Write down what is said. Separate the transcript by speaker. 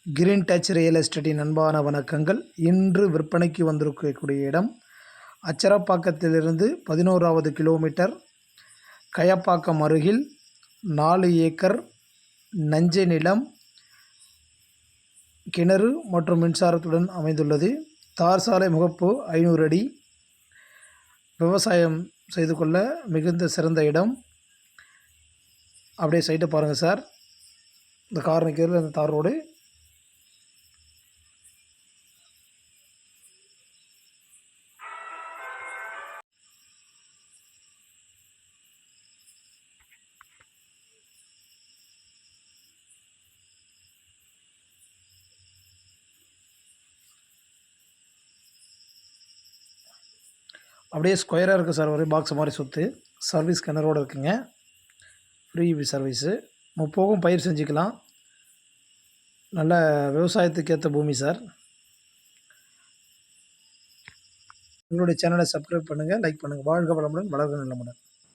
Speaker 1: Green touch real எஸ்டேட்டின் அன்பான வணக்கங்கள். இன்று விற்பனைக்கு வந்திருக்கக்கூடிய இடம் அச்சரப்பாக்கத்திலிருந்து 11வது கிலோமீட்டர், கயப்பாக்கம் அருகில் 4 ஏக்கர் நஞ்சை நிலம், கிணறு மற்றும் மின்சாரத்துடன் அமைந்துள்ளது. தார் சாலை முகப்பு 500 அடி. விவசாயம் செய்து கொள்ள மிகுந்த சிறந்த இடம். அப்படியே சைட்டை பாருங்கள் சார். இந்த கார் நிற்கிறது அந்த தார் ரோடு. அப்படியே ஸ்கொயராக இருக்குது சார். ஒரே பாக்ஸ் மாதிரி சுற்று. சர்வீஸ் கிணறோடு இருக்குங்க. Free service. முப்போகம் பயிர் செஞ்சுக்கலாம். நல்ல விவசாயத்துக்கு ஏற்ற பூமி சார். எங்களுடைய சேனலை சப்ஸ்கிரைப் பண்ணுங்கள், லைக் பண்ணுங்கள். வாழ்க வளமுடன், வளர்க நலமுடன்.